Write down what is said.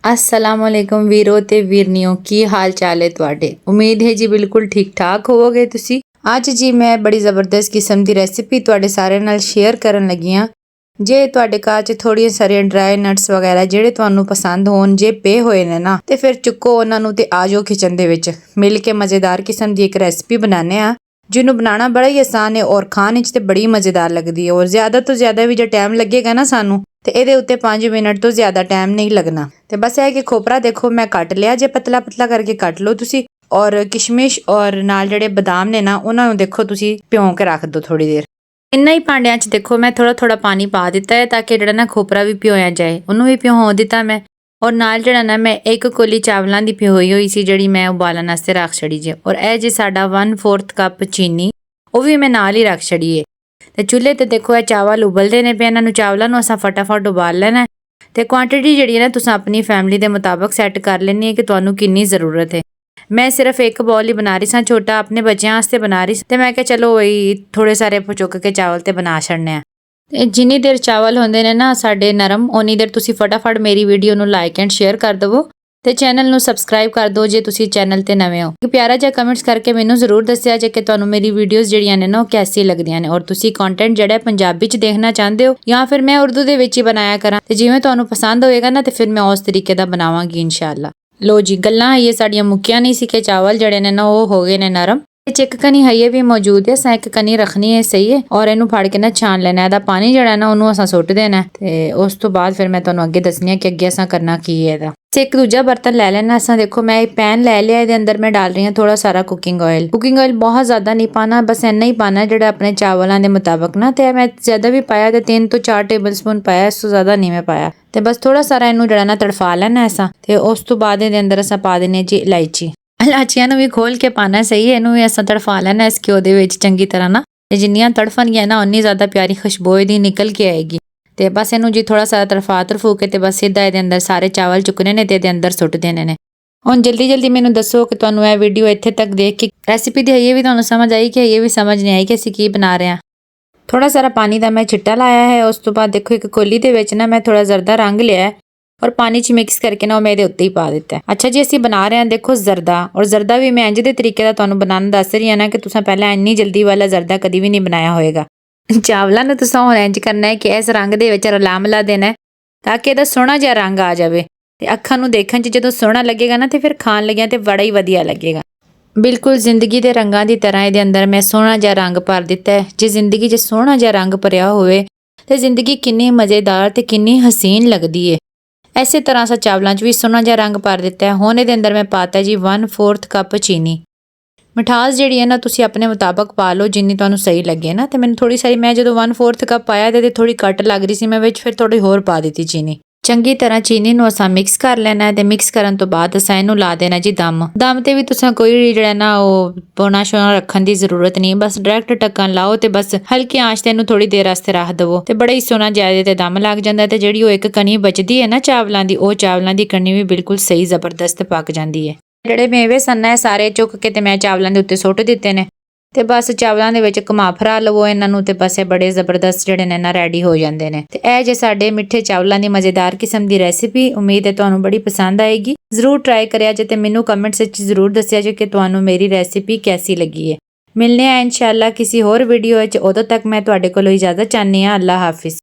अस्सलामुअलैकुम वीरो ते वीरनियों की हाल चाल है तुहाडे। उम्मीद है जी बिल्कुल ठीक ठाक होवोगे तुसी। ਅੱਜ ਜੀ ਮੈਂ ਬੜੀ ਜ਼ਬਰਦਸਤ ਕਿਸਮ ਦੀ ਰੈਸਿਪੀ ਤੁਹਾਡੇ ਸਾਰਿਆਂ ਨਾਲ ਸ਼ੇਅਰ ਕਰਨ ਲੱਗੀ ਆ। ਜੇ ਤੁਹਾਡੇ ਘਰ 'ਚ ਥੋੜੀਆਂ ਸਾਰੀਆਂ ਡਰਾਈ ਨਟਸ ਵਗੈਰਾ ਜਿਹੜੇ ਤੁਹਾਨੂੰ ਪਸੰਦ ਹੋਣ ਜੇ ਪਏ ਹੋਏ ਨੇ ਨਾ ਤੇ ਫਿਰ ਚੁੱਕੋ ਉਹਨਾਂ ਨੂੰ ਤੇ ਆ ਜਾਓ ਕਿਚਨ ਦੇ ਵਿੱਚ ਮਿਲ ਕੇ ਮਜ਼ੇਦਾਰ ਕਿਸਮ ਦੀ ਇੱਕ ਰੈਸਿਪੀ ਬਣਾਉਂਦੇ ਆ ਜਿਹਨੂੰ ਬਣਾਉਣਾ ਬੜਾ ਹੀ ਆਸਾਨ ਹੈ ਔਰ ਖਾਣ ਵਿੱਚ ਤੇ ਬੜੀ ਮਜ਼ੇਦਾਰ ਲੱਗਦੀ ਹੈ ਔਰ ਜ਼ਿਆਦਾ ਤੋਂ ਜ਼ਿਆਦਾ ਵੀ ਜੇ ਟਾਈਮ ਲੱਗੇਗਾ ਨਾ ਸਾਨੂੰ ਤੇ ਇਹਦੇ ਉੱਤੇ 5 ਮਿੰਟ ਤੋਂ ਜ਼ਿਆਦਾ ਟਾਈਮ ਨਹੀਂ ਲੱਗਣਾ। ਤੇ ਬਸ ਇਹ ਕਿ ਖੋਪਰਾ ਦੇਖੋ ਮੈਂ ਕੱਟ ਲਿਆ ਜੇ ਪਤਲਾ ਪਤਲਾ ਕਰਕੇ ਕੱਟ ਲਓ ਤੁਸੀਂ ਔਰ ਕਿਸ਼ਮਿਸ਼ ਔਰ ਨਾਲ ਜਿਹੜੇ ਬਦਾਮ ਨੇ ਨਾ ਉਹਨਾਂ ਨੂੰ ਦੇਖੋ ਤੁਸੀਂ ਭਿਉਂ ਕੇ ਰੱਖ ਦਿਓ ਥੋੜੀ ਦੇਰ। ਇੰਨਾ ਹੀ ਭਾਂਡਿਆਂ 'ਚ ਦੇਖੋ ਮੈਂ ਥੋੜਾ ਥੋੜਾ ਪਾਣੀ ਪਾ ਦਿੱਤਾ ਹੈ ਤਾਂ ਕਿ ਜਿਹੜਾ ਨਾ ਖੋਪਰਾ ਵੀ ਭਿਓਇਆ ਜਾਏ ਉਹਨੂੰ ਵੀ ਭਿਓ ਦਿੱਤਾ ਮੈਂ। ਔਰ ਨਾਲ ਜਿਹੜਾ ਨਾ ਮੈਂ 1 ਕੋਲੀ ਚਾਵਲਾਂ ਦੀ ਭਿਓਈ ਹੋਈ ਸੀ ਜਿਹੜੀ ਮੈਂ ਉਬਾਲਣ ਵਾਸਤੇ ਰੱਖ ਛੜੀ ਜੇ ਔਰ ਇਹ ਜੇ ਸਾਡਾ 1/4 ਕੱਪ ਚੀਨੀ ਉਹ ਵੀ ਮੈਂ ਨਾਲ ਹੀ ਰੱਖ ਛੜੀ ਏ। ਤੇ ਚੁੱਲ੍ਹੇ ਤੇ ਦੇਖੋ ਇਹ ਚਾਵਲ ਉਬਲਦੇ ਨੇ ਪਏ ਇਹਨਾਂ ਨੂੰ ਚਾਵਲਾਂ ਨੂੰ ਅਸਾਂ ਫਟਾਫਟ ਉਬਾਲ ਲੈਣਾ ਤੇ ਕੁਆਂਟੀਟੀ ਜਿਹੜੀ ਹੈ ਨਾ ਤੁਸੀਂ ਆਪਣੀ ਫੈਮਿਲੀ ਦੇ ਮੁਤਾਬਕ ਸੈੱਟ ਕਰ ਲੈਣੀ ਹੈ ਕਿ ਤੁਹਾਨੂੰ ਕਿੰਨੀ ਜ਼ਰੂਰਤ ਹੈ। ਮੈਂ ਸਿਰਫ ਇੱਕ ਬਾਉਲ ਹੀ ਬਣਾ ਰਹੀ ਸਾਂ ਛੋਟਾ ਆਪਣੇ ਬੱਚਿਆਂ ਵਾਸਤੇ ਬਣਾ ਰਹੀ ਤੇ ਮੈਂ ਕਿਹਾ ਚਲੋ ਵਹੀ ਥੋੜੇ ਸਾਰੇ ਚੁੱਕ ਕੇ ਚਾਵਲ ਤੇ ਬਣਾ ਛੱਡਨੇ ਆ। ਤੇ ਜਿੰਨੀ ਦੇਰ ਚਾਵਲ ਹੁੰਦੇ ਨੇ ਨਾ ਸਾਡੇ ਨਰਮ ਉਨੀ ਦੇਰ ਤੁਸੀਂ ਫਟਾਫਟ ਮੇਰੀ ਵੀਡੀਓ ਨੂੰ ਲਾਈਕ ਐਂਡ ਸ਼ੇਅਰ ਕਰ ਦਿਵੋ ਤੇ ਚੈਨਲ ਨੂੰ ਸਬਸਕ੍ਰਾਈਬ ਕਰ ਦਿਓ ਜੇ ਤੁਸੀਂ ਚੈਨਲ ਤੇ ਨਵੇਂ ਹੋ। ਇੱਕ ਪਿਆਰਾ ਜਿਹਾ ਕਮੈਂਟਸ ਕਰਕੇ ਮੈਨੂੰ ਜ਼ਰੂਰ ਦੱਸਿਆ ਜੇ ਕਿ ਤੁਹਾਨੂੰ ਮੇਰੀ ਵੀਡੀਓਜ਼ ਜਿਹੜੀਆਂ ਨੇ ਨਾ ਉਹ ਕੈਸੀ ਲੱਗਦੀਆਂ ਨੇ ਔਰ ਤੁਸੀਂ ਕੰਟੈਂਟ ਜਿਹੜਾ ਪੰਜਾਬੀ ਚ ਦੇਖਣਾ ਚਾਹੁੰਦੇ ਹੋ ਜਾਂ ਫਿਰ ਮੈਂ ਉਰਦੂ ਦੇ ਵਿੱਚ ਹੀ ਬਣਾਇਆ ਕਰਾਂ ਤੇ ਜਿਵੇਂ ਤੁਹਾਨੂੰ ਪਸੰਦ ਹੋਏਗਾ ਨਾ ਤੇ ਫਿਰ ਮੈਂ ਉਸ ਤਰੀਕੇ ਦਾ ਬਣਾਵਾਂਗੀ ਇਨਸ਼ਾਅੱਲਾ। ਲੋ ਜੀ ਗੱਲਾਂ ਇਹ ਸਾਡੀਆਂ ਮੁੱਕੀਆਂ ਨਹੀਂ ਸੀ ਕਿ ਚਾਵਲ ਜਿਹੜੇ ਨੇ ਨਾ ਉਹ ਹੋ ਗਏ ਨੇ ਨਰਮ। ਇਹ 'ਚ ਇੱਕ ਕਨੀ ਹਈਏ ਵੀ ਮੌਜੂਦ ਹੈ ਸਾਂ ਇੱਕ ਕਨੀ ਰੱਖਣੀ ਹੈ ਸਹੀ ਹੈ ਔਰ ਇਹਨੂੰ ਫੜ ਕੇ ਨਾ ਛਾਣ ਲੈਣਾ ਇਹਦਾ ਪਾਣੀ ਜਿਹੜਾ ਨਾ ਉਹਨੂੰ ਅਸਾਂ ਸੁੱਟ ਦੇਣਾ ਤੇ ਉਸ ਤੋਂ ਬਾਅਦ ਫਿਰ ਮੈਂ ਤੁਹਾਨੂੰ ਅੱਗੇ ਦੱਸਣੀ ਹੈ ਕਿ ਅੱਗੇ ਅਸਾਂ ਕਰਨਾ ਕੀ ਹੈ ਇਹਦਾ। ਇੱਕ ਦੂਜਾ ਬਰਤਨ ਲੈ ਲੈਣਾ ਅਸਾਂ ਦੇਖੋ ਮੈਂ ਇੱਕ ਪੈਨ ਲੈ ਲਿਆ ਇਹਦੇ ਅੰਦਰ ਮੈਂ ਡਾਲ ਰਹੀ ਹਾਂ ਥੋੜਾ ਸਾਰਾ ਕੁਕਿੰਗ ਆਇਲ ਬਹੁਤ ਜ਼ਿਆਦਾ ਨਹੀਂ ਪਾਣਾ ਬਸ ਇੰਨਾ ਹੀ ਪਾਣਾ ਜਿਹੜਾ ਆਪਣੇ ਚਾਵਲਾਂ ਦੇ ਮੁਤਾਬਕ ਨਾ ਤੇ ਮੈਂ ਜ਼ਿਆਦਾ ਵੀ ਪਾਇਆ ਤੇ 3 ਤੋਂ 4 ਟੇਬਲ ਸਪੂਨ ਪਾਇਆ ਇਸ ਤੋਂ ਜ਼ਿਆਦਾ ਨਹੀਂ ਮੈਂ ਪਾਇਆ ਤੇ ਬਸ ਥੋੜਾ ਸਾਰਾ ਇਹਨੂੰ ਜਿਹੜਾ ਨਾ ਤੜਫਾ ਲੈਣਾ ਅਸਾਂ ਤੇ ਉਸ ਤੋਂ ਬਾਅਦ ਇਹਦੇ ਅੰਦਰ ਅਸਾਂ ਪਾ ਦੇਣੇ ਜੀ ਇਲਾਚੀਆਂ ਨੂੰ ਵੀ ਖੋਲ ਕੇ ਪਾਣਾ ਸਹੀ ਹੈ ਇਹਨੂੰ ਵੀ ਅਸਾਂ ਤੜਫਾ ਲੈਣਾ ਇਸ ਘਿਓ ਦੇ ਵਿੱਚ ਚੰਗੀ ਤਰ੍ਹਾਂ ਨਾ ਤੇ ਜਿੰਨੀਆਂ ਤੜਫਣਗੀਆਂ ਨਾ ਉਨੀ ਜ਼ਿਆਦਾ ਪਿਆਰੀ ਖੁਸ਼ਬੂ ਇਹਦੀ ਨਿਕਲ ਕੇ ਆਏਗੀ। ਤੇ ਬਸ ਇਹਨੂੰ ਜੀ ਥੋੜਾ ਸਾਰਾ ਤਰਫਾ ਕੇ ਤੇ ਬਸ ਸਿੱਧਾ ਇਹਦੇ ਅੰਦਰ ਸਾਰੇ ਚਾਵਲ ਚੁੱਕਨੇ ਨੇ ਤੇ ਇਹਦੇ ਅੰਦਰ ਸੁੱਟ ਦੇਣੇ ਨੇ। ਹੁਣ ਜਲਦੀ ਮੈਨੂੰ ਦੱਸੋ ਕਿ ਤੁਹਾਨੂੰ ਇਹ ਵੀਡੀਓ ਇੱਥੇ ਤੱਕ ਦੇਖ ਕੇ ਰੈਸਿਪੀ ਦੀ ਇਹ ਵੀ ਤੁਹਾਨੂੰ ਸਮਝ ਆਈ ਕਿ ਇਹ ਵੀ ਸਮਝ ਨਹੀਂ ਆਈ ਕਿ ਅਸੀਂ ਕੀ ਬਣਾ ਰਹੇ ਹਾਂ। ਥੋੜਾ ਸਾਰਾ ਪਾਣੀ ਦਾ ਮੈਂ ਛਿੱਟਾ ਲਾਇਆ ਹੈ ਉਸ ਤੋਂ ਬਾਅਦ ਦੇਖੋ ਇੱਕ ਕੋਲੀ ਦੇ ਵਿੱਚ ਨਾ ਮੈਂ ਥੋੜਾ ਜ਼ਰਦਾ ਰੰਗ ਲਿਆ ਹੈ ਔਰ ਪਾਣੀ 'ਚ ਮਿਕਸ ਕਰਕੇ ਨਾ ਉਹ ਮੈਂ ਇਹਦੇ ਉੱਤੇ ਹੀ ਪਾ ਦਿੱਤਾ। ਅੱਛਾ ਜੀ ਅਸੀਂ ਬਣਾ ਰਹੇ ਹਾਂ ਦੇਖੋ ਜ਼ਰਦਾ ਔਰ ਜ਼ਰਦਾ ਵੀ ਮੈਂ ਇੰਜ ਦੇ ਤਰੀਕੇ ਦਾ ਤੁਹਾਨੂੰ ਬਣਾਉਣ ਦੱਸ ਰਹੀ ਹਾਂ ਨਾ ਕਿ ਤੁਸੀਂ ਪਹਿਲਾਂ ਇੰਨੀ ਜਲਦੀ ਵਾਲਾ ਜ਼ਰਦਾ ਕਦੀ ਵੀ ਨਹੀਂ ਬਣਾਇਆ ਹੋਏਗਾ। ਚਾਵਲਾਂ ਨੂੰ ਤੁਸੀਂ ਹੁਣ ਇੰਜ ਕਰਨਾ ਹੈ ਕਿ ਇਸ ਰੰਗ ਦੇ ਵਿੱਚ ਰਲਾਮਲਾ ਦੇਣਾ ਤਾਂ ਕਿ ਇਹਦਾ ਸੋਹਣਾ ਜਿਹਾ ਰੰਗ ਆ ਜਾਵੇ ਤੇ ਅੱਖਾਂ ਨੂੰ ਦੇਖਣ 'ਚ ਜਦੋਂ ਸੋਹਣਾ ਲੱਗੇਗਾ ਨਾ ਤੇ ਫਿਰ ਖਾਣ ਲੱਗਿਆ ਤੇ ਬੜਾ ਹੀ ਵਧੀਆ ਲੱਗੇਗਾ। ਬਿਲਕੁਲ ਜ਼ਿੰਦਗੀ ਦੇ ਰੰਗਾਂ ਦੀ ਤਰ੍ਹਾਂ ਇਹਦੇ ਅੰਦਰ ਮੈਂ ਸੋਹਣਾ ਜਿਹਾ ਰੰਗ ਭਰ ਦਿੱਤਾ ਹੈ। ਜੇ ਜ਼ਿੰਦਗੀ 'ਚ ਸੋਹਣਾ ਜਿਹਾ ਰੰਗ ਭਰਿਆ ਹੋਵੇ ਤੇ ਜ਼ਿੰਦਗੀ ਕਿੰਨੀ ਮਜ਼ੇਦਾਰ ਤੇ ਕਿੰਨੀ ਹਸੀਨ ਲੱਗਦੀ ਹੈ। ਇਸੇ ਤਰ੍ਹਾਂ ਸਾ ਚਾਵਲਾਂ 'ਚ ਵੀ ਸੋਹਣਾ ਜਿਹਾ ਰੰਗ ਭਰ ਦਿੱਤਾ ਹੈ। ਹੁਣ ਇਹਦੇ ਅੰਦਰ ਮੈਂ ਪਾਤਾ ਜੀ 1/4 ਕੱਪ ਚੀਨੀ। ਮਿਠਾਸ ਜਿਹੜੀ ਹੈ ਨਾ ਤੁਸੀਂ ਆਪਣੇ ਮੁਤਾਬਕ ਪਾ ਲਓ ਜਿੰਨੀ ਤੁਹਾਨੂੰ ਸਹੀ ਲੱਗੇ ਨਾ ਤੇ ਮੈਨੂੰ ਥੋੜੀ ਸਾਰੀ ਮੈਂ ਜਦੋਂ 1/4 ਕੱਪ ਪਾਇਆ ਤੇ ਥੋੜੀ ਘੱਟ ਲੱਗ ਰਹੀ ਸੀ ਮੈਂ ਵਿੱਚ ਫਿਰ ਥੋੜੀ ਹੋਰ ਪਾ ਦਿੱਤੀ ਚੀਨੀ। ਚੰਗੀ ਤਰ੍ਹਾਂ ਚੀਨੀ ਨੂੰ ਅਸਾਂ ਮਿਕਸ ਕਰ ਲੈਣਾ ਹੈ ਤੇ ਮਿਕਸ ਕਰਨ ਤੋਂ ਬਾਅਦ ਅਸਾਂ ਇਹਨੂੰ ਲਾ ਦੇਣਾ ਜੀ ਦਮ ਤੇ ਵੀ ਤੁਸੀਂ ਕੋਈ ਜਿਹੜਾ ਨਾ ਉਹ ਪੋਣਾ ਸ਼ੋਣਾ ਰੱਖਣ ਦੀ ਜ਼ਰੂਰਤ ਨਹੀਂ ਬਸ ਡਾਇਰੈਕਟ ਢੱਕਣ ਲਾਓ ਤੇ ਬਸ ਹਲਕੀ ਆਂਚ ਤੇ ਇਹਨੂੰ ਥੋੜੀ ਦੇਰ ਵਾਸਤੇ ਰੱਖ ਦਵੋ ਤੇ ਬੜਾ ਹੀ ਸੋਹਣਾ ਜਿਆਦਾ ਤੇ ਦਮ ਲੱਗ ਜਾਂਦਾ ਤੇ ਜਿਹੜੀ ਉਹ ਇੱਕ ਕਣੀ ਬਚਦੀ ਹੈ ਨਾ ਚਾਵਲਾਂ ਦੀ ਉਹ ਚਾਵਲਾਂ ਦੀ ਕਣੀ ਵੀ ਬਿਲਕੁਲ ਸਹੀ ਜ਼ਬਰਦਸਤ ਪੱਕ ਜਾਂਦੀ ਹੈ। ਜਿਹੜੇ ਮੇਵੇ ਸਨ ਇਹ ਸਾਰੇ ਚੁੱਕ ਕੇ ਤੇ ਮੈਂ ਚਾਵਲਾਂ ਦੇ ਉੱਤੇ ਸੁੱਟ ਦਿੱਤੇ ਨੇ ਤੇ ਬਸ ਚਾਵਲਾਂ ਦੇ ਵਿੱਚ ਘੁਮਾ ਫਰਾ ਲਵੋ ਇਹਨਾਂ ਨੂੰ ਤੇ ਬਸ ਇਹ ਬੜੇ ਜ਼ਬਰਦਸਤ ਜਿਹੜੇ ਨੇ ਨਾ ਰੈਡੀ ਹੋ ਜਾਂਦੇ ਨੇ। ਤੇ ਇਹ ਜੇ ਸਾਡੇ ਮਿੱਠੇ ਚਾਵਲਾਂ ਦੀ ਮਜ਼ੇਦਾਰ ਕਿਸਮ ਦੀ ਰੈਸਿਪੀ ਉਮੀਦ ਹੈ ਤੁਹਾਨੂੰ ਬੜੀ ਪਸੰਦ ਆਏਗੀ। ਜ਼ਰੂਰ ਟਰਾਈ ਕਰਿਆ ਜੇ ਤੇ ਮੈਨੂੰ ਕਮੈਂਟਸ ਵਿੱਚ ਜ਼ਰੂਰ ਦੱਸਿਆ ਜੇ ਕਿ ਤੁਹਾਨੂੰ ਮੇਰੀ ਰੈਸਿਪੀ ਕੈਸੀ ਲੱਗੀ ਹੈ। ਮਿਲਨੇ ਆ ਇਨਸ਼ਾਅੱਲਾ ਕਿਸੇ ਹੋਰ ਵੀਡੀਓ ਵਿੱਚ ਉਦੋਂ ਤੱਕ ਮੈਂ ਤੁਹਾਡੇ ਕੋਲੋਂ ਇਜਾਜ਼ਤ ਚਾਹਨੀ ਹਾਂ। ਅੱਲਾ ਹਾਫਿਜ਼।